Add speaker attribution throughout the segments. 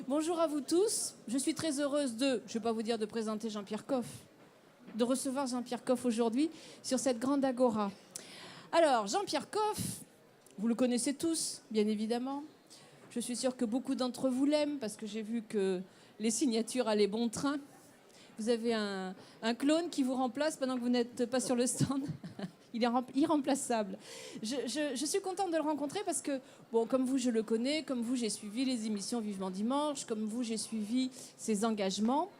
Speaker 1: Bonjour à vous tous. Je suis très heureuse je ne vais pas vous dire de présenter Jean-Pierre Coff, de recevoir Jean-Pierre Coff aujourd'hui sur cette grande agora. Alors, Jean-Pierre Coff, vous le connaissez tous, bien évidemment. Je suis sûre que beaucoup d'entre vous l'aiment parce que j'ai vu que les signatures allaient bon train. Vous avez un clone qui vous remplace pendant que vous n'êtes pas sur le stand. Il est irremplaçable. Je suis contente de le rencontrer parce que, bon, comme vous, je le connais. Comme vous, j'ai suivi les émissions Vivement Dimanche. Comme vous, j'ai suivi ses engagements.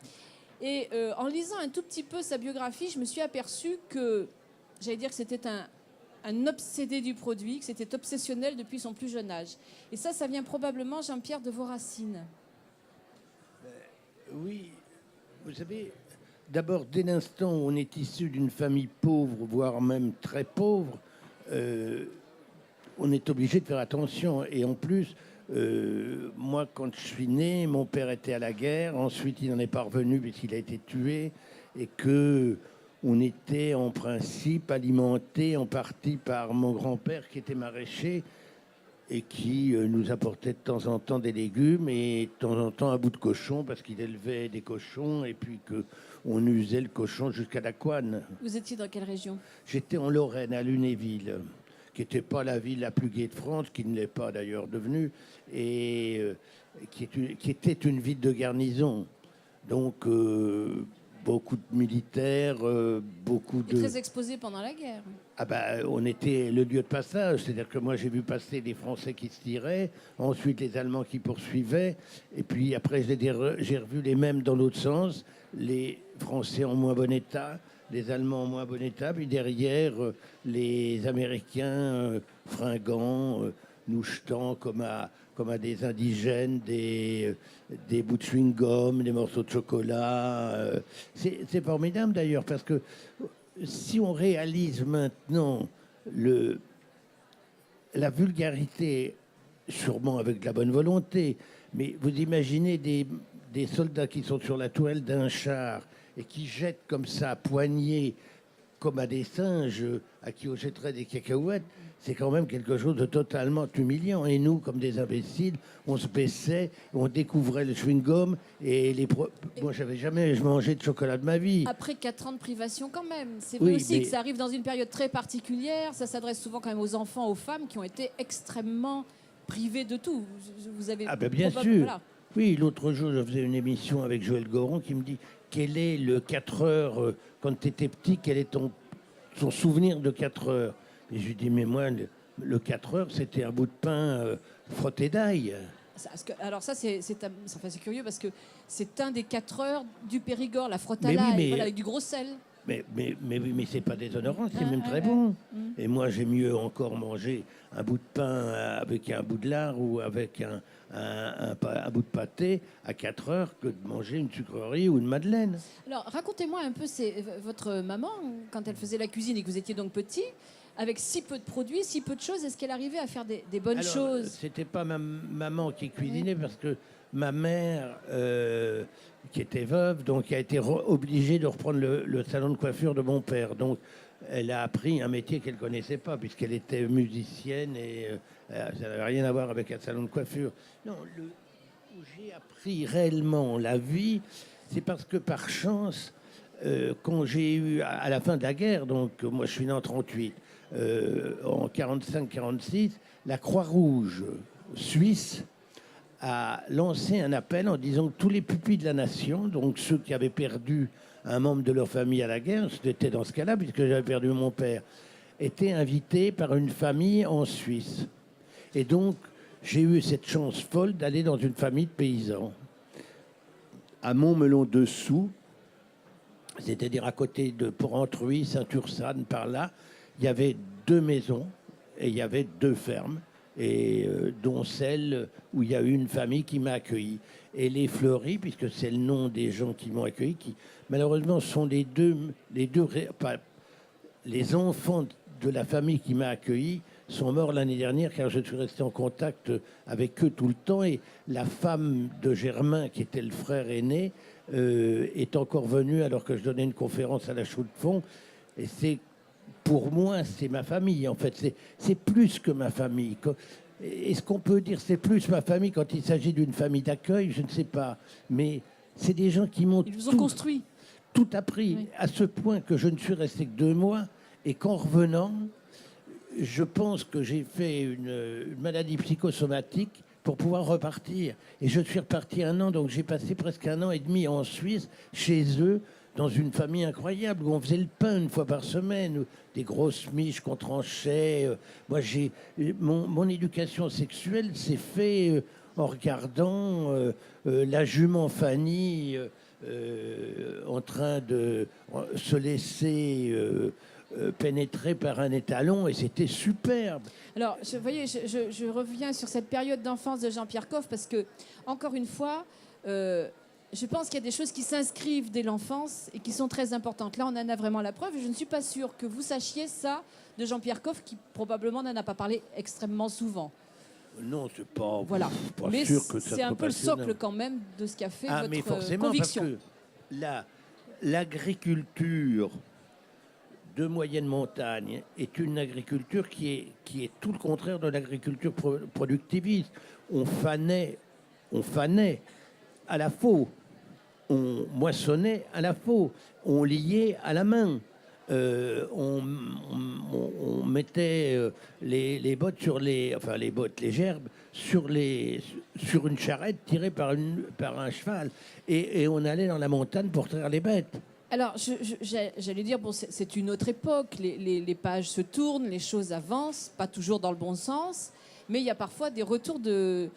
Speaker 1: Et en lisant un tout petit peu sa biographie, je me suis aperçue que, j'allais dire que c'était un obsédé du produit, que c'était obsessionnel depuis son plus jeune âge. Et ça vient probablement, Jean-Pierre, de vos racines.
Speaker 2: Oui, vous savez, d'abord, dès l'instant où on est issu d'une famille pauvre, voire même très pauvre, on est obligé de faire attention. Et en plus, moi, quand je suis né, mon père était à la guerre. Ensuite, il n'en est pas revenu puisqu'il a été tué. Et que on était en principe alimenté en partie par mon grand-père qui était maraîcher et qui nous apportait de temps en temps des légumes et de temps en temps un bout de cochon parce qu'il élevait des cochons et puis qu'on usait le cochon jusqu'à la couenne.
Speaker 1: Vous étiez dans quelle région?
Speaker 2: J'étais en Lorraine, à Lunéville, qui n'était pas la ville la plus gaie de France, qui ne l'est pas d'ailleurs devenue, et qui était une ville de garnison. Donc beaucoup de militaires, beaucoup de...
Speaker 1: Très exposé pendant la guerre.
Speaker 2: Ah bah, on était le lieu de passage, c'est-à-dire que moi j'ai vu passer les Français qui se tiraient, ensuite les Allemands qui poursuivaient, et puis après j'ai revu les mêmes dans l'autre sens, les Français en moins bon état, les Allemands en moins bon état, puis derrière les Américains fringants, nous jetant comme à des indigènes, des bouts de chewing-gum, des morceaux de chocolat. C'est formidable d'ailleurs, parce que si on réalise maintenant la vulgarité, sûrement avec de la bonne volonté, mais vous imaginez des soldats qui sont sur la tourelle d'un char et qui jettent comme ça à poignée, comme à des singes à qui on jetterait des cacahuètes, c'est quand même quelque chose de totalement humiliant. Et nous, comme des imbéciles, on se baissait, on découvrait le chewing-gum moi, j'avais jamais mangé de chocolat de ma vie.
Speaker 1: Après 4 ans de privation quand même. C'est vrai aussi que ça arrive dans une période très particulière. Ça s'adresse souvent quand même aux enfants, aux femmes qui ont été extrêmement privées de tout. Vous avez
Speaker 2: bien sûr. Voilà. Oui, l'autre jour, je faisais une émission avec Joël Goron qui me dit quel est le 4 heures, quand tu étais petit, quel est ton souvenir de 4 heures. Et je lui dis, mais moi, le 4 heures, c'était un bout de pain frotté d'ail.
Speaker 1: Alors ça, c'est curieux parce que c'est un des 4 heures du Périgord, la frotte à l'ail, voilà, avec du gros sel.
Speaker 2: Mais c'est pas déshonorant, c'est même très bon. Et moi, j'ai mieux encore mangé un bout de pain avec un bout de lard ou avec un bout de pâté à 4 heures que de manger une sucrerie ou une madeleine.
Speaker 1: Alors, racontez-moi un peu, votre maman, quand elle faisait la cuisine et que vous étiez donc petit, avec si peu de produits, si peu de choses, est-ce qu'elle arrivait à faire des bonnes choses?
Speaker 2: C'était pas ma maman qui cuisinait parce que ma mère, qui était veuve, donc a été obligée de reprendre le salon de coiffure de mon père. Donc elle a appris un métier qu'elle connaissait pas puisqu'elle était musicienne et ça n'avait rien à voir avec un salon de coiffure. Non, où j'ai appris réellement la vie, c'est parce que par chance, quand j'ai eu à la fin de la guerre, donc moi je suis né en 38. En 45-46, la Croix-Rouge suisse a lancé un appel en disant que tous les pupilles de la nation, donc ceux qui avaient perdu un membre de leur famille à la guerre, c'était dans ce cas-là, puisque j'avais perdu mon père, étaient invités par une famille en Suisse. Et donc, j'ai eu cette chance folle d'aller dans une famille de paysans. À Montmelon-Dessous, c'est-à-dire à côté de Porrentruy, Saint-Ursanne, par là, il y avait 2 maisons et il y avait 2 fermes, et dont celle où il y a eu une famille qui m'a accueilli. Et les Fleury, puisque c'est le nom des gens qui m'ont accueilli, qui malheureusement sont les enfants de la famille qui m'a accueilli sont morts l'année dernière car je suis resté en contact avec eux tout le temps. Et la femme de Germain, qui était le frère aîné, est encore venue alors que je donnais une conférence à la Chaux de Fonds. Et pour moi, c'est ma famille, en fait. C'est plus que ma famille. Est-ce qu'on peut dire c'est plus ma famille quand il s'agit d'une famille d'accueil? Je ne sais pas. Mais c'est des gens qui m'ont
Speaker 1: Ils vous ont construit.
Speaker 2: tout appris,
Speaker 1: Oui.
Speaker 2: à ce point que je ne suis resté que 2 mois. Et qu'en revenant, je pense que j'ai fait une maladie psychosomatique pour pouvoir repartir. Et je suis reparti 1 an, donc j'ai passé presque 1 an et demi en Suisse, chez eux, dans une famille incroyable, où on faisait le pain 1 fois par semaine, des grosses miches qu'on tranchait. Moi, mon éducation sexuelle s'est faite en regardant la jument Fanny en train de se laisser pénétrer par un étalon, et c'était superbe.
Speaker 1: Alors, voyez, je reviens sur cette période d'enfance de Jean-Pierre Coff parce que, encore une fois, je pense qu'il y a des choses qui s'inscrivent dès l'enfance et qui sont très importantes. Là, on en a vraiment la preuve. Et je ne suis pas sûre que vous sachiez ça de Jean-Pierre Coff, qui probablement n'en a pas parlé extrêmement souvent.
Speaker 2: Non, c'est pas,
Speaker 1: Voilà.
Speaker 2: pas
Speaker 1: Mais
Speaker 2: sûr que ça
Speaker 1: c'est un
Speaker 2: soit
Speaker 1: peu le
Speaker 2: passionnant.
Speaker 1: socle quand même de ce qu'a fait
Speaker 2: Mais
Speaker 1: votre
Speaker 2: forcément,
Speaker 1: conviction.
Speaker 2: parce que l'agriculture de moyenne montagne est une agriculture qui est tout le contraire de l'agriculture productiviste. On fanait à la faux, on moissonnait à la faux, on liait à la main. On mettait les bottes les gerbes sur une charrette tirée par un cheval, et on allait dans la montagne pour traire les bêtes.
Speaker 1: Alors, j'allais dire, bon, c'est une autre époque, les pages se tournent, les choses avancent, pas toujours dans le bon sens, mais il y a parfois des retours de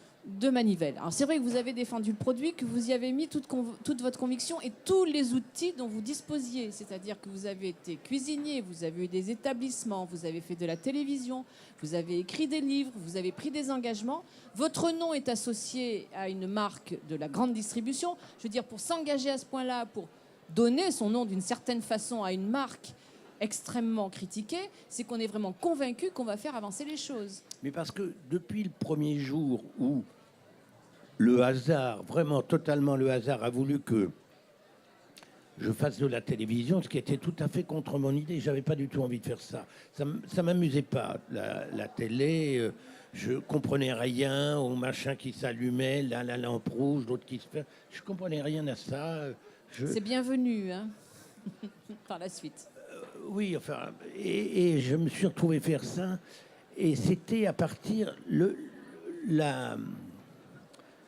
Speaker 1: manivelle. Alors, c'est vrai que vous avez défendu le produit, que vous y avez mis toute votre conviction et tous les outils dont vous disposiez. C'est-à-dire que vous avez été cuisinier, vous avez eu des établissements, vous avez fait de la télévision, vous avez écrit des livres, vous avez pris des engagements. Votre nom est associé à une marque de la grande distribution. Je veux dire, pour s'engager à ce point-là, pour donner son nom d'une certaine façon à une marque extrêmement critiquée, c'est qu'on est vraiment convaincu qu'on va faire avancer les choses.
Speaker 2: Mais parce que depuis le premier jour où le hasard, vraiment totalement le hasard, a voulu que je fasse de la télévision, ce qui était tout à fait contre mon idée, j'avais pas du tout envie de faire ça. Ça m'amusait pas, la télé. Je comprenais rien au machin qui s'allumait, là, la lampe rouge, l'autre qui se fait. Je comprenais rien à ça.
Speaker 1: C'est bienvenu, hein, par la suite.
Speaker 2: Oui, enfin, et je me suis retrouvé faire ça, et c'était à partir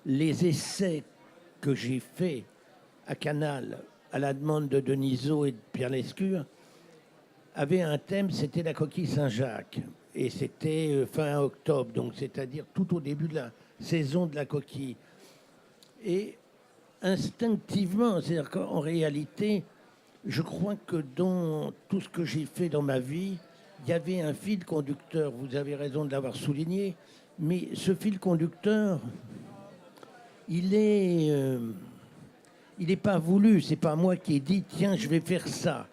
Speaker 2: les essais que j'ai faits à Canal, à la demande de Denisot et de Pierre Lescure, avaient un thème, c'était la coquille Saint-Jacques, et c'était fin octobre, donc c'est-à-dire tout au début de la saison de la coquille. Et instinctivement, c'est-à-dire qu'en réalité, je crois que dans tout ce que j'ai fait dans ma vie, il y avait un fil conducteur. Vous avez raison de l'avoir souligné, mais ce fil conducteur, il est pas voulu. C'est pas moi qui ai dit tiens, je vais faire ça.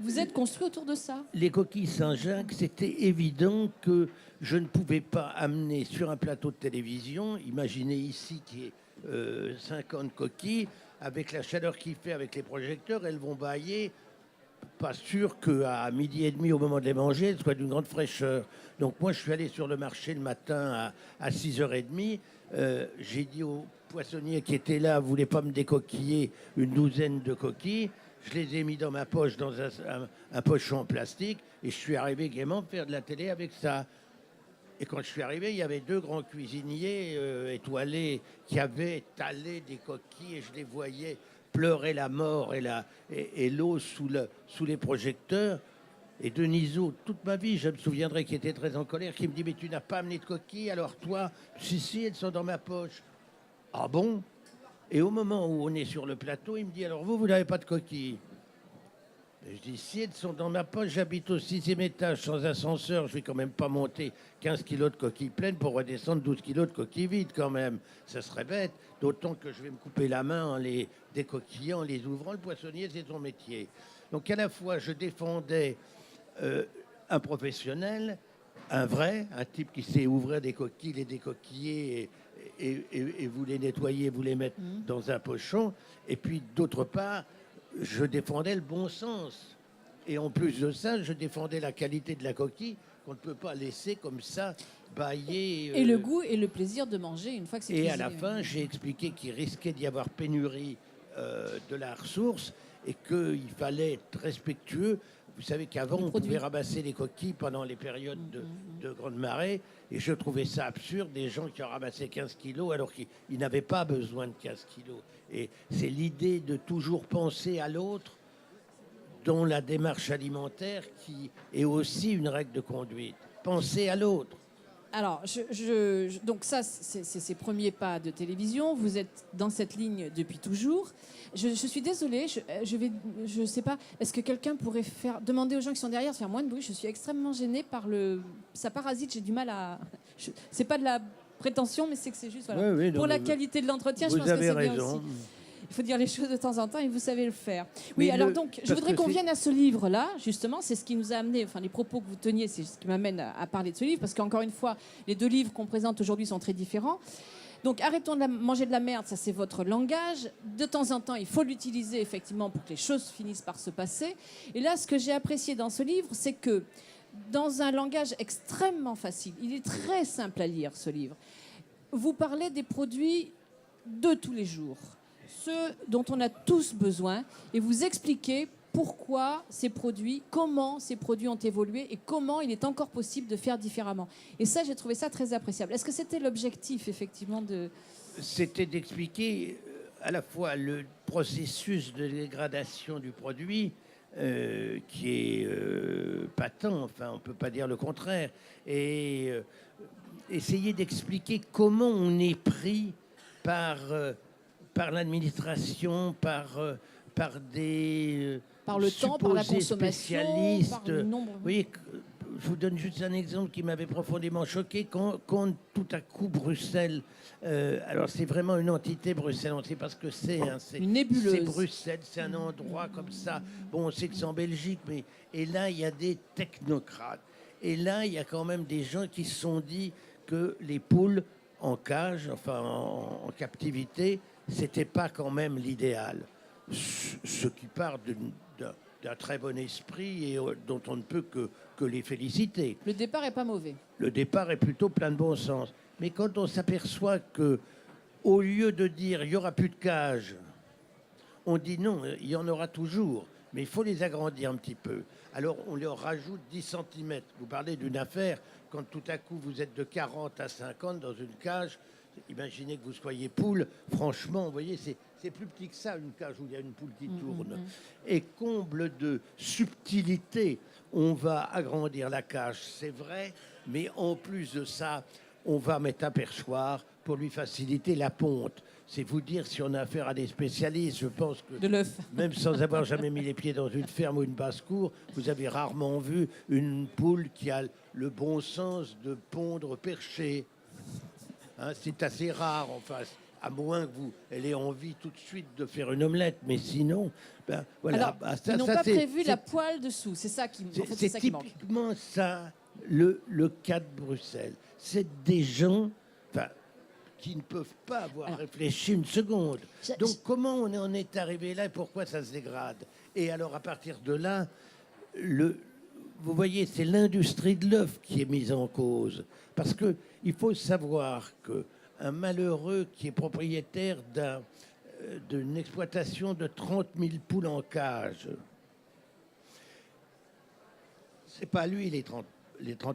Speaker 1: Vous êtes construit autour de ça.
Speaker 2: Les coquilles Saint-Jacques, c'était évident que je ne pouvais pas amener sur un plateau de télévision. Imaginez ici qu'il y ait 50 coquilles, avec la chaleur qu'il fait avec les projecteurs, elles vont bailler. Pas sûr qu'à 12h30, au moment de les manger, elles soient d'une grande fraîcheur. Donc moi, je suis allé sur le marché le matin à 6h30. J'ai dit au poissonnier qui était là, voulait pas me décoquiller une douzaine de coquilles. Je les ai mis dans ma poche, dans un pochon en plastique, et je suis arrivé gaiement faire de la télé avec ça. Et quand je suis arrivé, il y avait 2 grands cuisiniers étoilés qui avaient talé des coquilles, et je les voyais pleurer la mort et l'eau sous les projecteurs. Et Denisot, toute ma vie, je me souviendrai qu'il était très en colère, qui me dit « Mais tu n'as pas amené de coquilles, alors toi ?» Si, elles sont dans ma poche. « Ah bon ?» Et au moment où on est sur le plateau, il me dit « Alors vous n'avez pas de coquilles ?» Et je dis, si elles sont dans ma poche, j'habite au 6e étage sans ascenseur, je vais quand même pas monter 15 kilos de coquilles pleines pour redescendre 12 kilos de coquilles vides quand même. Ça serait bête, d'autant que je vais me couper la main en les décoquillant, en les ouvrant. Le poissonnier, c'est son métier. Donc à la fois, je défendais un professionnel, un vrai, un type qui sait ouvrir des coquilles, les décoquiller et vous les nettoyer, vous les mettre dans un pochon. Et puis d'autre part, je défendais le bon sens. Et en plus de ça, je défendais la qualité de la coquille qu'on ne peut pas laisser comme ça bâiller.
Speaker 1: Et le goût et le plaisir de manger une fois que c'est cuisiné.
Speaker 2: Et à la fin, j'ai expliqué qu'il risquait d'y avoir pénurie de la ressource et qu'il fallait être respectueux. Vous savez qu'avant, on pouvait ramasser les coquilles pendant les périodes de grande marée. Et je trouvais ça absurde, des gens qui ont ramassé 15 kilos alors qu'ils n'avaient pas besoin de 15 kilos. Et c'est l'idée de toujours penser à l'autre dans la démarche alimentaire qui est aussi une règle de conduite. Penser à l'autre.
Speaker 1: Alors, donc ça, c'est ces premiers pas de télévision. Vous êtes dans cette ligne depuis toujours. Je suis désolée, je sais pas, est-ce que quelqu'un pourrait demander aux gens qui sont derrière de faire moins de bruit? Je suis extrêmement gênée par ça parasite, j'ai du mal à... C'est pas de la prétention, mais c'est que c'est juste... Voilà. Oui, pour la qualité de l'entretien, je pense que c'est bien aussi. Il faut dire les choses de temps en temps et vous savez le faire. Oui, alors donc, je voudrais qu'on vienne à ce livre-là, justement. C'est ce qui nous a amené, enfin, les propos que vous teniez, c'est ce qui m'amène à parler de ce livre, parce qu'encore une fois, les deux livres qu'on présente aujourd'hui sont très différents. Donc, arrêtons de manger de la merde, ça c'est votre langage. De temps en temps, il faut l'utiliser, effectivement, pour que les choses finissent par se passer. Et là, ce que j'ai apprécié dans ce livre, c'est que, dans un langage extrêmement facile, il est très simple à lire, ce livre, vous parlez des produits de tous les jours, ceux dont on a tous besoin, et vous expliquez pourquoi ces produits, comment ces produits ont évolué et comment il est encore possible de faire différemment. Et ça, j'ai trouvé ça très appréciable. Est-ce que c'était l'objectif, effectivement, de...
Speaker 2: C'était d'expliquer à la fois le processus de dégradation du produit, qui est patent, enfin, on ne peut pas dire le contraire, et essayer d'expliquer comment on est pris par l'administration, par des
Speaker 1: par le temps, par la consommation,
Speaker 2: spécialistes.
Speaker 1: Par le nombre.
Speaker 2: Oui, je vous donne juste un exemple qui m'avait profondément choqué. Quand tout à coup Bruxelles, alors c'est vraiment une entité Bruxelles, on ne sait pas ce que c'est. Hein,
Speaker 1: une nébuleuse.
Speaker 2: C'est Bruxelles, c'est un endroit comme ça. Bon, on sait que c'est en Belgique, mais et là il y a des technocrates. Et là il y a quand même des gens qui se sont dit que les poules en cage, enfin en captivité, c'était pas quand même l'idéal. Ce qui part d'un très bon esprit et dont on ne peut que les féliciter.
Speaker 1: Le départ est pas mauvais.
Speaker 2: Le départ est plutôt plein de bon sens. Mais quand on s'aperçoit que, au lieu de dire il n'y aura plus de cages, on dit non, il y en aura toujours, mais il faut les agrandir un petit peu. Alors on leur rajoute 10 cm. Vous parlez d'une affaire, quand tout à coup vous êtes de 40 à 50 dans une cage, imaginez que vous soyez poule, franchement, vous voyez, c'est plus petit que ça, une cage où il y a une poule qui tourne. Et comble de subtilité, on va agrandir la cage, c'est vrai, mais en plus de ça, on va mettre un perchoir pour lui faciliter la ponte. C'est vous dire si on a affaire à des spécialistes. Je pense que
Speaker 1: de l'œuf,
Speaker 2: même sans avoir jamais mis les pieds dans une ferme ou une basse-cour, vous avez rarement vu une poule qui a le bon sens de pondre perché. Hein, c'est assez rare, enfin, à moins que elle ait envie tout de suite de faire une omelette, mais sinon, ben, voilà.
Speaker 1: Alors, ils n'ont pas prévu la poêle dessous, c'est ça qui, en fait, c'est ça qui manque.
Speaker 2: C'est typiquement ça, le cas de Bruxelles. C'est des gens, enfin, qui ne peuvent pas avoir réfléchi une seconde. Donc, comment on en est arrivé là et pourquoi ça se dégrade? Et alors, à partir de là, vous voyez, c'est l'industrie de l'œuf qui est mise en cause. Parce qu'il faut savoir qu'un malheureux qui est propriétaire d'une exploitation de 30 000 poules en cage, c'est pas lui les 30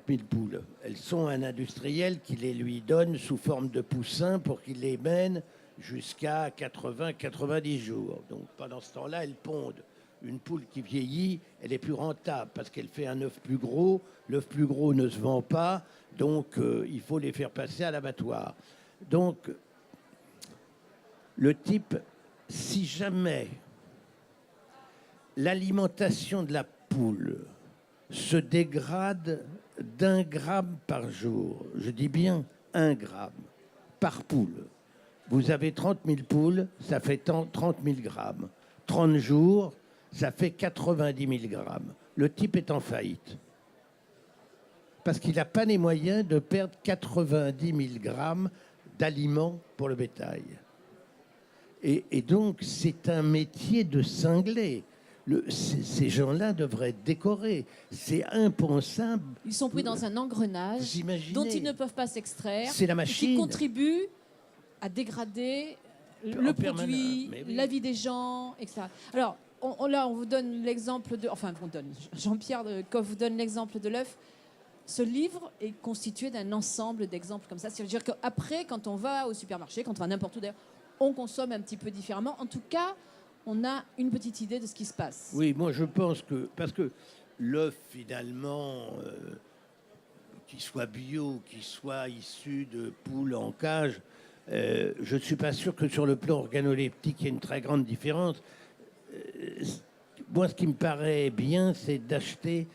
Speaker 2: 000 poules. Elles sont un industriel qui les lui donne sous forme de poussins pour qu'il les mène jusqu'à 80-90 jours. Donc pendant ce temps-là, elles pondent. Une poule qui vieillit, elle est plus rentable parce qu'elle fait un œuf plus gros. L'œuf plus gros ne se vend pas, donc il faut les faire passer à l'abattoir. Donc, le type, si jamais l'alimentation de la poule se dégrade d'1 gramme par jour, je dis bien 1 gramme par poule, vous avez 30 000 poules, ça fait 30 000 grammes. 30 jours, ça fait 90 000 grammes. Le type est en faillite. Parce qu'il n'a pas les moyens de perdre 90 000 grammes d'aliments pour le bétail. Et donc, c'est un métier de cinglé. ces gens-là devraient être décorés. C'est impensable.
Speaker 1: Ils sont pris dans un engrenage
Speaker 2: Vous imaginez?
Speaker 1: dont ils ne peuvent pas s'extraire.
Speaker 2: C'est la
Speaker 1: et
Speaker 2: machine.
Speaker 1: qui contribue à dégrader le produit,
Speaker 2: Mais oui.
Speaker 1: la vie des gens, etc. Alors, là, on vous donne l'exemple de... Enfin, Jean-Pierre Coff vous donne l'exemple de l'œuf. Ce livre est constitué d'un ensemble d'exemples comme ça. C'est-à-dire qu'après, quand on va au supermarché, quand on va n'importe où d'ailleurs, on consomme un petit peu différemment. En tout cas, on a une petite idée de ce qui se passe.
Speaker 2: Oui, moi je pense que... Parce que l'œuf, finalement, qu'il soit bio, qu'il soit issu de poules en cage, je ne suis pas sûr que sur le plan organoleptique, il y ait une très grande différence. Moi, ce qui me paraît bien, c'est d'acheter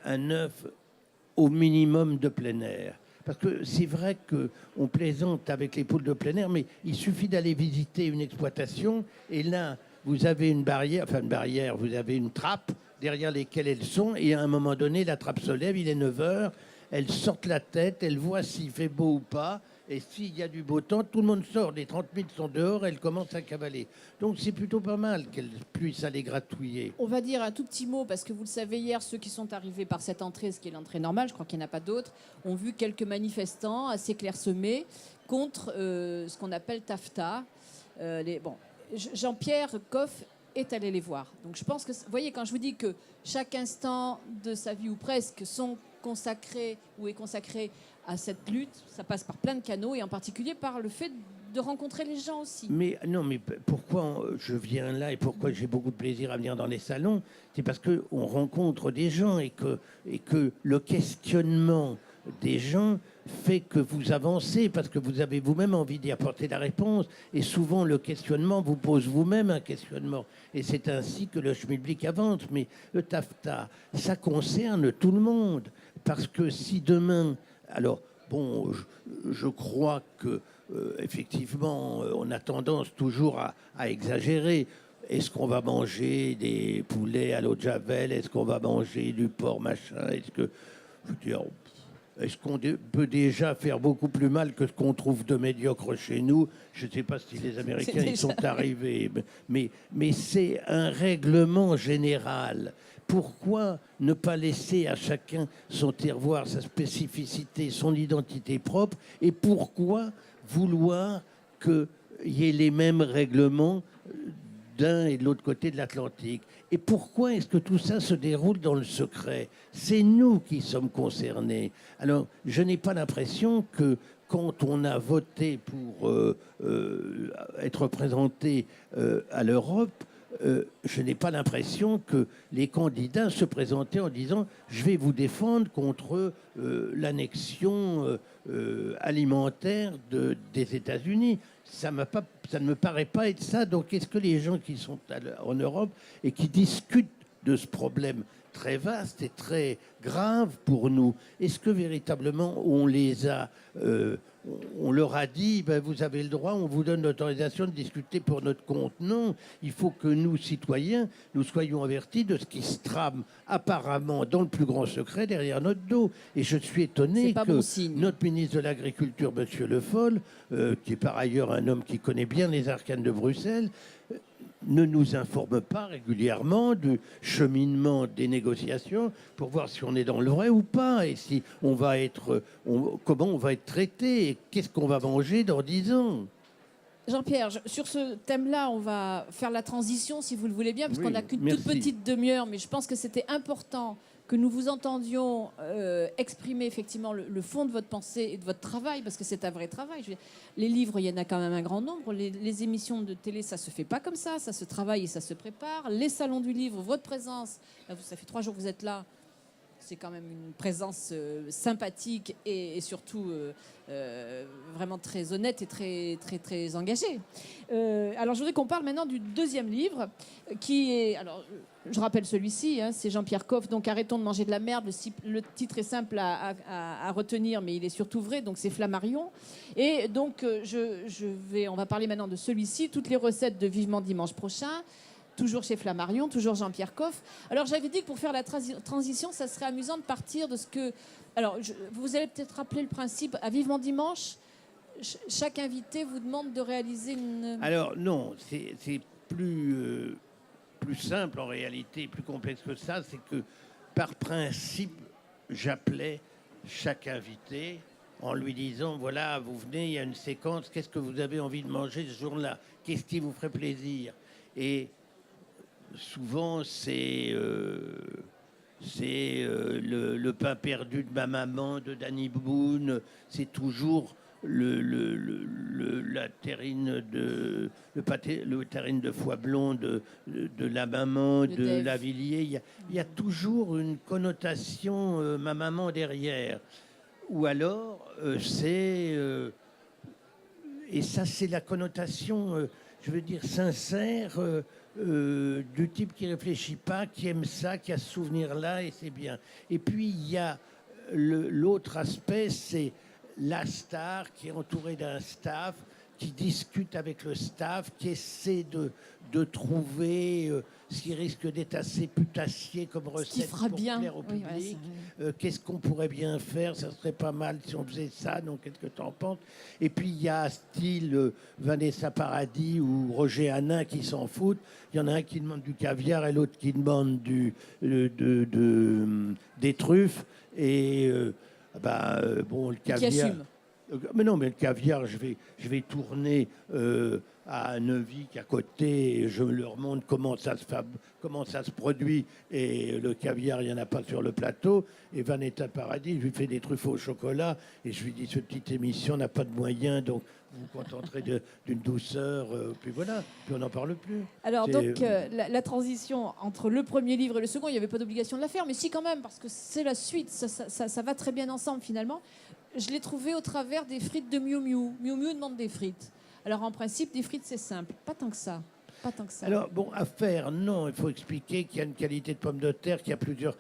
Speaker 2: un œuf au minimum de plein air. Parce que c'est vrai qu'on plaisante avec les poules de plein air, mais il suffit d'aller visiter une exploitation et là, vous avez une barrière, vous avez une trappe derrière lesquelles elles sont et à un moment donné, la trappe se lève, il est 9 heures, elles sortent la tête, elles voient s'il fait beau ou pas et s'il y a du beau temps, tout le monde sort, les 30 000 sont dehors, elles commencent à cavaler. Donc c'est plutôt pas mal qu'elles puissent aller gratouiller.
Speaker 1: On va dire un tout petit mot, parce que vous le savez, hier, ceux qui sont arrivés par cette entrée, ce qui est l'entrée normale, je crois qu'il n'y en a pas d'autres, ont vu quelques manifestants assez clairsemés contre ce qu'on appelle TAFTA. Jean-Pierre Coff est allé les voir. Donc je pense que, vous voyez, quand je vous dis que chaque instant de sa vie, ou presque, sont consacrés ou est consacré à cette lutte, ça passe par plein de canaux, et en particulier par le fait de rencontrer les gens aussi.
Speaker 2: Mais non, mais pourquoi je viens là et pourquoi j'ai beaucoup de plaisir à venir dans les salons, c'est parce qu'on rencontre des gens et que le questionnement des gens fait que vous avancez parce que vous avez vous-même envie d'y apporter la réponse. Et souvent, le questionnement vous pose vous-même un questionnement. Et c'est ainsi que le schmilblick avance. Mais le TAFTA, ça concerne tout le monde. Parce que si demain... Alors, bon, je crois que effectivement, on a tendance toujours à exagérer. Est-ce qu'on va manger des poulets à l'eau de Javel? Est-ce qu'on va manger du porc machin? Est-ce qu'on peut déjà faire beaucoup plus mal que ce qu'on trouve de médiocre chez nous? Je ne sais pas si les Américains y sont arrivés, mais c'est un règlement général. Pourquoi ne pas laisser à chacun son terroir, sa spécificité, son identité propre? Et pourquoi vouloir qu'il y ait les mêmes règlements d'un et de l'autre côté de l'Atlantique? Et pourquoi est-ce que tout ça se déroule dans le secret? C'est nous qui sommes concernés. Alors, je n'ai pas l'impression que quand on a voté pour être représenté à l'Europe, je n'ai pas l'impression que les candidats se présentaient en disant « je vais vous défendre contre l'annexion alimentaire des États-Unis ». Ça ne me paraît pas être ça. Donc, est-ce que les gens qui sont en Europe et qui discutent de ce problème très vaste et très grave pour nous, est-ce que véritablement on leur a dit ben, vous avez le droit, on vous donne l'autorisation de discuter pour notre compte? Non, il faut que nous, citoyens, nous soyons avertis de ce qui se trame apparemment dans le plus grand secret derrière notre dos. Et je suis étonné que notre ministre de l'Agriculture, M. Le Foll, qui est par ailleurs un homme qui connaît bien les arcanes de Bruxelles, ne nous informe pas régulièrement du cheminement des négociations pour voir si on est dans le vrai ou pas et si on va comment on va être traité et qu'est-ce qu'on va manger dans 10 ans.
Speaker 1: Jean-Pierre, sur ce thème-là, on va faire la transition, si vous le voulez bien, parce qu'on n'a qu'une toute petite demi-heure, mais je pense que c'était important que nous vous entendions exprimer effectivement le fond de votre pensée et de votre travail, parce que c'est un vrai travail. Les livres, il y en a quand même un grand nombre. Les émissions de télé, ça se fait pas comme ça se travaille et ça se prépare. Les salons du livre, votre présence, là, ça fait 3 jours que vous êtes là, c'est quand même une présence sympathique et surtout vraiment très honnête et très, très, très engagée. Alors, je voudrais qu'on parle maintenant du deuxième livre, qui est... Alors, je rappelle celui-ci, hein, c'est Jean-Pierre Coff, donc Arrêtons de manger de la merde. Le titre est simple à retenir, mais il est surtout vrai, donc c'est Flammarion. Et donc, on va parler maintenant de celui-ci, toutes les recettes de Vivement Dimanche prochain. Toujours chez Flammarion, toujours Jean-Pierre Coff. Alors, j'avais dit que pour faire la transition, ça serait amusant de partir de ce que... Alors, vous allez peut-être rappeler le principe. À Vivement Dimanche, chaque invité vous demande de réaliser une...
Speaker 2: Alors, non, c'est plus plus simple en réalité, plus complexe que ça, c'est que par principe, j'appelais chaque invité en lui disant, voilà, vous venez, il y a une séquence, qu'est-ce que vous avez envie de manger ce jour-là? Qu'est-ce qui vous ferait plaisir? Et souvent, c'est le pain perdu de ma maman, de Danny Boone, c'est toujours la terrine le terrine de foie blond de la maman, de
Speaker 1: Dave.
Speaker 2: Lavilliers. Il y a toujours une connotation ma maman derrière. Ou alors, et ça, c'est la connotation, je veux dire, sincère du type qui réfléchit pas, qui aime ça, qui a ce souvenir-là, et c'est bien. Et puis, il y a l'autre aspect, c'est la star qui est entourée d'un staff, qui discute avec le staff, qui essaie de trouver ce qui risque d'être assez putassier comme recette
Speaker 1: fera
Speaker 2: pour
Speaker 1: bien.
Speaker 2: plaire au
Speaker 1: Oui,
Speaker 2: public.
Speaker 1: voilà,
Speaker 2: Qu'est-ce qu'on pourrait bien faire? Ça serait pas mal si on faisait ça, donc qu'est-ce que tu en penses? Et puis il y a style Vanessa Paradis ou Roger Hanin qui s'en foutent. Il y en a un qui demande du caviar et l'autre qui demande des truffes. Et bon, le caviar.
Speaker 1: Qui assume.
Speaker 2: Mais non, mais le caviar, je vais tourner à Neuvic à côté, et je leur montre comment ça se produit. Et le caviar, il n'y en a pas sur le plateau. Et Vanessa Paradis, je lui fais des truffes au chocolat. Et je lui dis, cette petite émission n'a pas de moyens, donc vous vous contenterez d'une douceur. Puis voilà, puis on n'en parle plus.
Speaker 1: Alors donc, la transition entre le premier livre et le second, il n'y avait pas d'obligation de la faire, mais si quand même, parce que c'est la suite, ça va très bien ensemble finalement. Je l'ai trouvé au travers des frites de Miu Miu. Miu Miu demande des frites. Alors en principe, des frites, c'est simple. Pas tant que ça. Pas tant que ça.
Speaker 2: Alors, bon, à faire, non, il faut expliquer qu'il y a une qualité de pommes de terre, qu'il y a plusieurs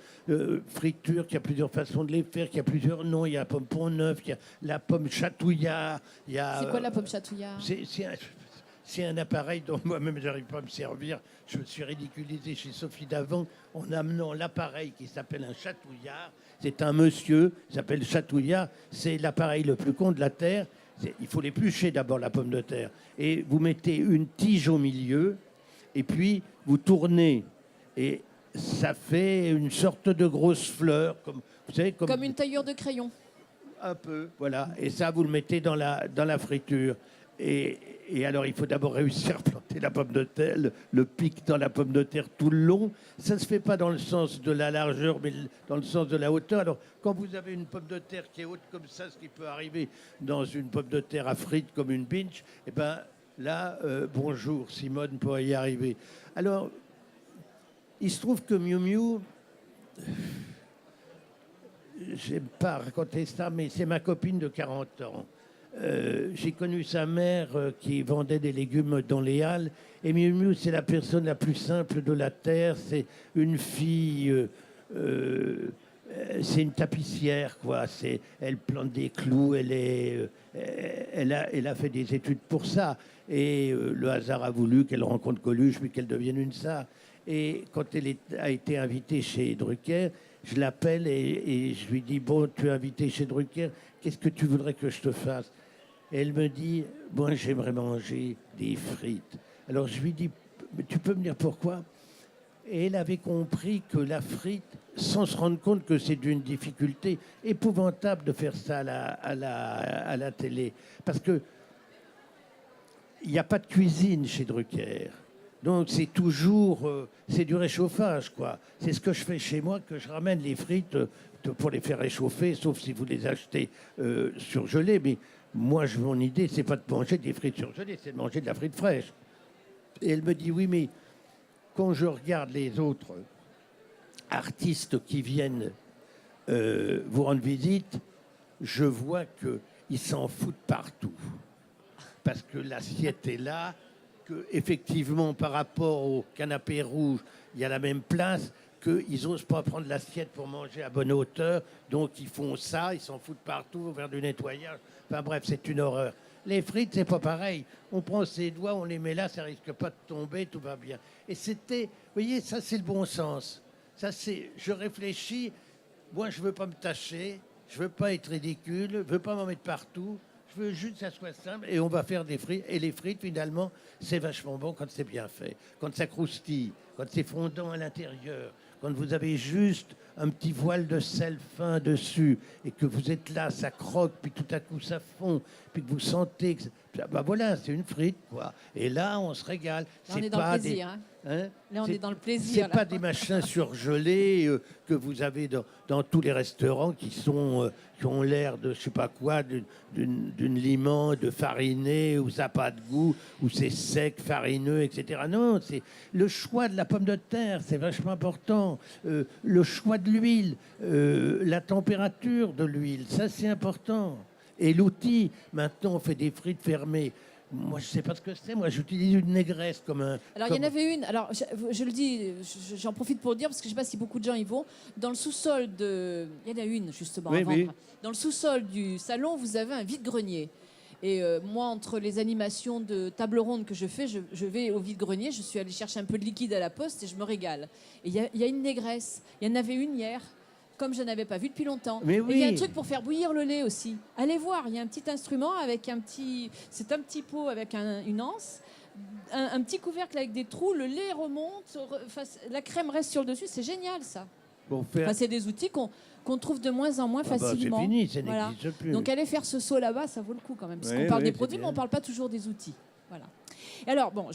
Speaker 2: fritures, qu'il y a plusieurs façons de les faire, qu'il y a plusieurs noms. Il y a la pomme Pont-Neuf, il y a la pomme Chatouillard.
Speaker 1: C'est quoi la pomme Chatouillard?
Speaker 2: C'est un appareil dont moi-même, je n'arrive pas à me servir. Je me suis ridiculisé chez Sophie Davant en amenant l'appareil qui s'appelle un chatouillard. C'est un monsieur, il s'appelle Chatouillard. C'est l'appareil le plus con de la Terre. Il faut l'éplucher d'abord, la pomme de terre. Et vous mettez une tige au milieu, et puis vous tournez. Et ça fait une sorte de grosse fleur. Vous savez,
Speaker 1: comme une taillure de crayon.
Speaker 2: Un peu, voilà. Et ça, vous le mettez dans la friture. Et alors, il faut d'abord réussir à planter la pomme de terre, le pic dans la pomme de terre tout le long. Ça ne se fait pas dans le sens de la largeur, mais dans le sens de la hauteur. Alors, quand vous avez une pomme de terre qui est haute comme ça, ce qui peut arriver dans une pomme de terre à frites comme une binge, eh bien, là, bonjour, Simone pourrait y arriver. Alors, il se trouve que Miu Miu, j'aime pas raconter ça, mais c'est ma copine de 40 ans. J'ai connu sa mère qui vendait des légumes dans les halles. Et Miu Miu, c'est la personne la plus simple de la Terre. C'est une fille, c'est une tapissière, quoi. Elle plante des clous, elle a fait des études pour ça. Et le hasard a voulu qu'elle rencontre Coluche, puis qu'elle devienne une star. Et quand elle a été invitée chez Drucker, je l'appelle et je lui dis, bon, tu es invité chez Drucker, qu'est-ce que tu voudrais que je te fasse? Et elle me dit, moi j'aimerais manger des frites. Alors je lui dis, tu peux me dire pourquoi? Et elle avait compris que la frite, sans se rendre compte que c'est d'une difficulté épouvantable de faire ça à la télé. Parce que il n'y a pas de cuisine chez Drucker. Donc c'est toujours, c'est du réchauffage, quoi. C'est ce que je fais chez moi, que je ramène les frites pour les faire réchauffer, sauf si vous les achetez surgelées. Mais moi, mon idée, c'est pas de manger des frites surgelées, c'est de manger de la frite fraîche. Et elle me dit, oui, mais quand je regarde les autres artistes qui viennent vous rendre visite, je vois qu'ils s'en foutent partout. Parce que l'assiette est là, que effectivement par rapport au canapé rouge, il y a la même place, qu'ils n'osent pas prendre l'assiette pour manger à bonne hauteur, donc ils font ça, ils s'en foutent partout, vers du nettoyage. Enfin bref, c'est une horreur. Les frites, c'est pas pareil. On prend ses doigts, on les met là, ça risque pas de tomber, tout va bien. Et c'était, vous voyez, ça c'est le bon sens. Ça c'est, je réfléchis, moi je veux pas me tâcher, je veux pas être ridicule, je veux pas m'en mettre partout. Je veux juste que ça soit simple et on va faire des frites. Et les frites, finalement, c'est vachement bon quand c'est bien fait, quand ça croustille, quand c'est fondant à l'intérieur, quand vous avez juste un petit voile de sel fin dessus et que vous êtes là, ça croque, puis tout à coup ça fond, puis que vous sentez que... Bah voilà, c'est une frite, quoi. Et là, on se régale.
Speaker 1: Là, on est dans le plaisir. Hein. Là, on est dans le plaisir.
Speaker 2: C'est pas des machins surgelés que vous avez dans tous les restaurants qui ont l'air de je sais pas quoi, d'une limande farinée où ça n'a pas de goût, où c'est sec, farineux, etc. Non, c'est le choix de la pomme de terre, c'est vachement important. Le choix de l'huile, la température de l'huile, ça c'est important. Et l'outil, maintenant on fait des frites fermées. Moi, je ne sais pas ce que c'est. Moi, j'utilise une négresse comme un...
Speaker 1: Alors, il y en avait une. Alors, je le dis, j'en profite pour le dire, parce que je ne sais pas si beaucoup de gens y vont. Dans le sous-sol de... Il y en a une, justement.
Speaker 2: Oui, oui.
Speaker 1: Dans le sous-sol du salon, vous avez un vide-grenier. Et moi, entre les animations de table ronde que je fais, je vais au vide-grenier. Je suis allée chercher un peu de liquide à la poste et je me régale. Et il y a une négresse. Il y en avait une hier, comme je n'avais pas vu depuis longtemps.
Speaker 2: Mais oui.
Speaker 1: Et il y a un truc pour faire bouillir le lait aussi. Allez voir, il y a un petit instrument avec un petit... C'est un petit pot avec une anse, un petit couvercle avec des trous, le lait remonte, la crème reste sur le dessus. C'est génial, ça. C'est des outils qu'on trouve de moins en moins facilement.
Speaker 2: C'est fini, ça n'existe plus.
Speaker 1: Donc aller faire ce saut là-bas, ça vaut le coup quand même. Parce qu'on parle des produits, mais on ne parle pas toujours des outils. Voilà. Et alors, bon,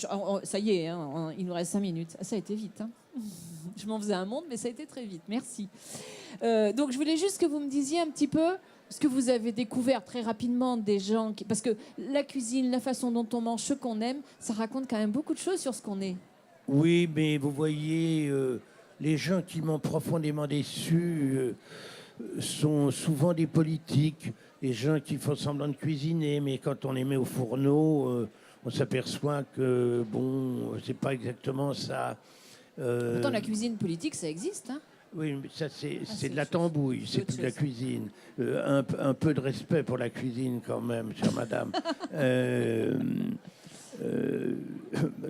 Speaker 1: ça y est, hein, il nous reste 5 minutes. Ça a été vite. Hein. Je m'en faisais un monde, mais ça a été très vite. Merci. Donc, je voulais juste que vous me disiez un petit peu ce que vous avez découvert très rapidement des gens... Parce que la cuisine, la façon dont on mange, ce qu'on aime, ça raconte quand même beaucoup de choses sur ce qu'on est.
Speaker 2: Oui, mais vous voyez, les gens qui m'ont profondément déçu sont souvent des politiques, des gens qui font semblant de cuisiner, mais quand on les met au fourneau, on s'aperçoit que, bon, c'est pas exactement ça.
Speaker 1: Pourtant, la cuisine politique, ça existe, hein.
Speaker 2: Oui, mais ça, c'est de la tambouille, c'est plus de la cuisine. Un peu de respect pour la cuisine, quand même, chère madame. De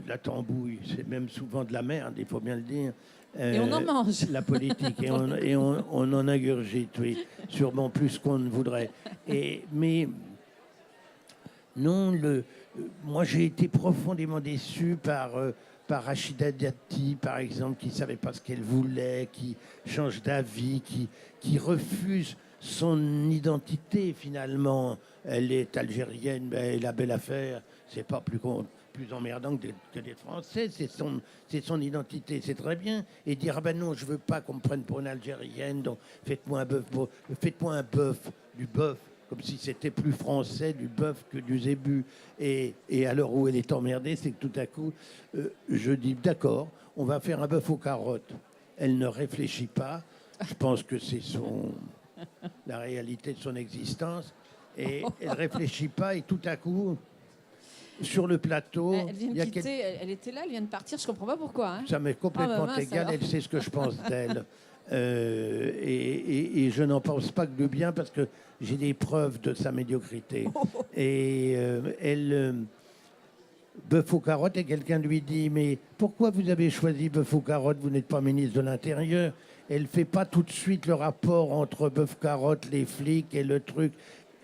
Speaker 2: la tambouille, c'est même souvent de la merde, il faut bien le dire.
Speaker 1: Et on en mange.
Speaker 2: La politique, et on en ingurgite, oui, sûrement plus qu'on ne voudrait. Mais non, moi j'ai été profondément déçu par Rachida Dati, par exemple, qui ne savait pas ce qu'elle voulait, qui change d'avis, qui refuse son identité finalement. Elle est algérienne, ben, la belle affaire, c'est pas plus emmerdant que d'être français, c'est son identité, c'est très bien. Et dire, ah ben non, je veux pas qu'on me prenne pour une Algérienne, donc faites-moi un bœuf, du bœuf, comme si c'était plus français du bœuf que du zébu. Et à l'heure où elle est emmerdée, c'est que tout à coup, je dis, d'accord, on va faire un bœuf aux carottes. Elle ne réfléchit pas, je pense que c'est la réalité de son existence, et elle ne réfléchit pas, et tout à coup... Sur le plateau...
Speaker 1: Elle vient de quitter, elle était là, elle vient de partir, je ne comprends pas pourquoi. Hein.
Speaker 2: Ça m'est complètement égal, elle sait ce que je pense d'elle. Et je n'en pense pas que de bien parce que j'ai des preuves de sa médiocrité. Et bœuf aux carottes, et quelqu'un lui dit, mais pourquoi vous avez choisi bœuf aux carottes, vous n'êtes pas ministre de l'Intérieur? Elle ne fait pas tout de suite le rapport entre bœuf carottes, les flics et le truc.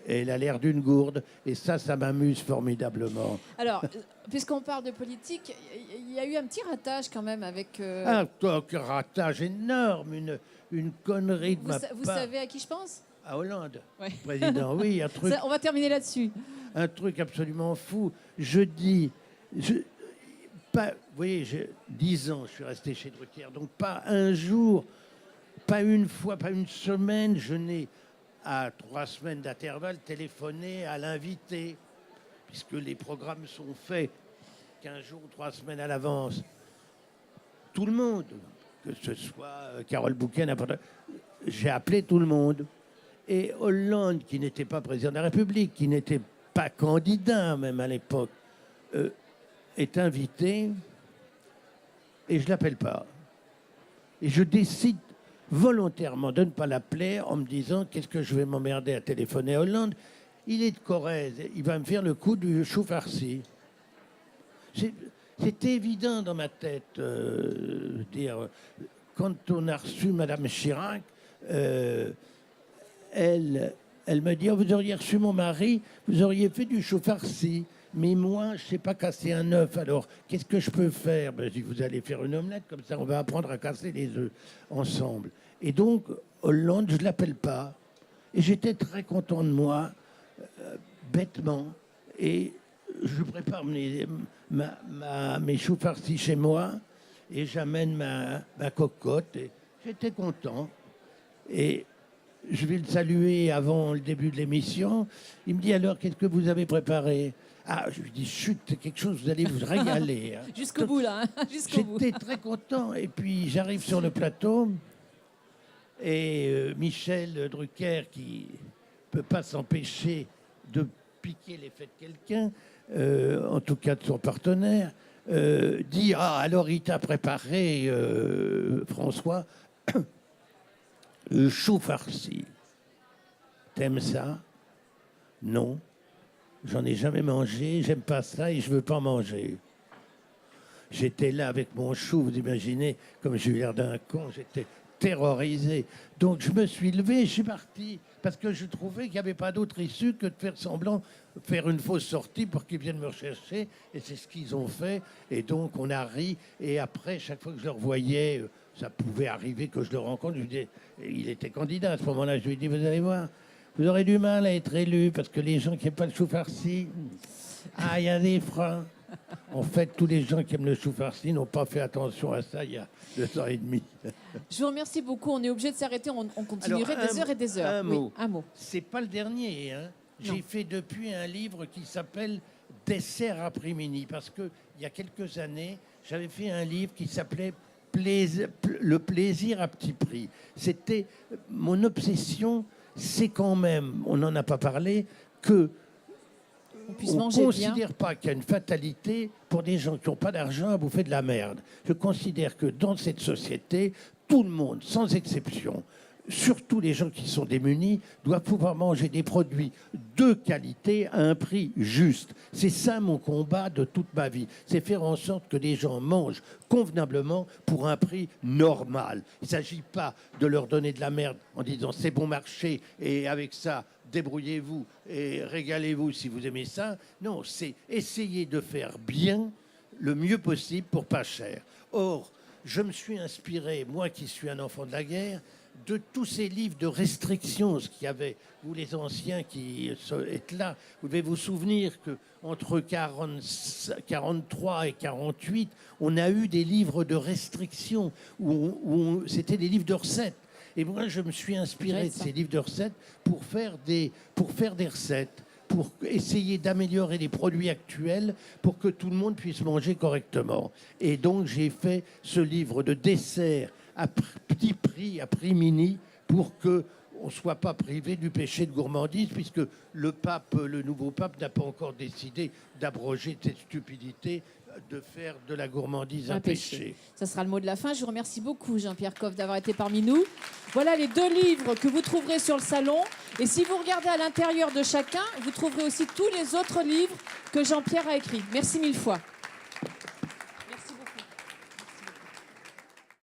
Speaker 2: Elle a l'air d'une gourde, et ça m'amuse formidablement.
Speaker 1: Alors, puisqu'on parle de politique, il y a eu un petit ratage quand même avec...
Speaker 2: Un ratage énorme, une connerie de ma part.
Speaker 1: Vous savez à qui je pense?
Speaker 2: À Hollande,
Speaker 1: ouais.
Speaker 2: Président, oui, un truc...
Speaker 1: On va terminer là-dessus.
Speaker 2: Un truc absolument fou. Je dis... vous voyez, 10 ans, je suis resté chez Drucker, donc pas un jour, pas une fois, pas une semaine, je n'ai... à 3 semaines d'intervalle, téléphoner à l'invité, puisque les programmes sont faits 15 jours ou 3 semaines à l'avance. Tout le monde, que ce soit Carole Bouquet, n'importe. J'ai appelé tout le monde. Et Hollande, qui n'était pas président de la République, qui n'était pas candidat même à l'époque, est invité, et je ne l'appelle pas. Et je décide volontairement de ne pas l'appeler en me disant qu'est-ce que je vais m'emmerder à téléphoner à Hollande. Il est de Corrèze, il va me faire le coup du chou farci. C'était évident dans ma tête. Quand on a reçu Madame Chirac, elle Elle me dit, oh, vous auriez reçu mon mari, vous auriez fait du chou farci. Mais moi, je ne sais pas casser un œuf. Alors, qu'est-ce que je peux faire? Ben, je dis, vous allez faire une omelette, comme ça, on va apprendre à casser les œufs ensemble. Et donc, Hollande, je ne l'appelle pas. Et j'étais très content de moi, bêtement. Et je prépare mes choux farcis chez moi. Et j'amène ma cocotte. Et j'étais content. Et je vais le saluer avant le début de l'émission. Il me dit, alors, qu'est-ce que vous avez préparé? Ah, je lui dis, chut, c'est quelque chose, vous allez vous régaler. Hein.
Speaker 1: Jusqu'au bout, là. Hein. Jusqu'au bout.
Speaker 2: J'étais très content. Et puis, j'arrive sur le plateau. Et Michel Drucker, qui ne peut pas s'empêcher de piquer l'effet de quelqu'un, en tout cas de son partenaire, dit, ah, alors il t'a préparé, François, le chou farci. T'aimes ça? Non. J'en ai jamais mangé, j'aime pas ça et je veux pas en manger. J'étais là avec mon chou, vous imaginez, comme j'ai eu l'air d'un con, j'étais terrorisé. Donc je me suis levé, je suis parti, parce que je trouvais qu'il n'y avait pas d'autre issue que de faire semblant, faire une fausse sortie pour qu'ils viennent me rechercher. Et c'est ce qu'ils ont fait. Et donc on a ri. Et après, chaque fois que je le revoyais, ça pouvait arriver que je le rencontre. Je lui disais, il était candidat à ce moment-là. Je lui ai dit, vous allez voir, vous aurez du mal à être élu parce que les gens qui n'aiment pas le chou farci, ah, il y a des freins. En fait, tous les gens qui aiment le chou farci n'ont pas fait attention à ça il y a 2 ans et demi.
Speaker 1: Je vous remercie beaucoup. On est obligé de s'arrêter. On continuerait des heures et des heures.
Speaker 2: Un mot. C'est pas le dernier. Hein. J'ai fait depuis un livre qui s'appelle Dessert après-midi parce que il y a quelques années, j'avais fait un livre qui s'appelait Le plaisir à petit prix. C'était mon obsession. C'est quand même, on n'en a pas parlé, que on ne considère pas qu'il y a une fatalité pour des gens qui n'ont pas d'argent à bouffer de la merde. Je considère que dans cette société, tout le monde, sans exception, surtout les gens qui sont démunis, doivent pouvoir manger des produits de qualité à un prix juste. C'est ça mon combat de toute ma vie. C'est faire en sorte que les gens mangent convenablement pour un prix normal. Il ne s'agit pas de leur donner de la merde en disant c'est bon marché et avec ça, débrouillez-vous et régalez-vous si vous aimez ça. Non, c'est essayer de faire bien le mieux possible pour pas cher. Or, je me suis inspiré, moi qui suis un enfant de la guerre, de tous ces livres de restrictions, ce qu'il y avait, vous les anciens qui êtes là, vous devez vous souvenir qu'entre 43 et 48, on a eu des livres de restrictions, c'était des livres de recettes. Et moi, je me suis inspiré de ces livres de recettes pour faire des recettes, pour essayer d'améliorer les produits actuels pour que tout le monde puisse manger correctement. Et donc, j'ai fait ce livre de dessert à petit prix, à prix mini, pour qu'on ne soit pas privé du péché de gourmandise, puisque le nouveau pape n'a pas encore décidé d'abroger cette stupidité de faire de la gourmandise un péché.
Speaker 1: Ça sera le mot de la fin. Je vous remercie beaucoup, Jean-Pierre Coff, d'avoir été parmi nous. Voilà les 2 livres que vous trouverez sur le salon. Et si vous regardez à l'intérieur de chacun, vous trouverez aussi tous les autres livres que Jean-Pierre a écrits. Merci 1000 fois.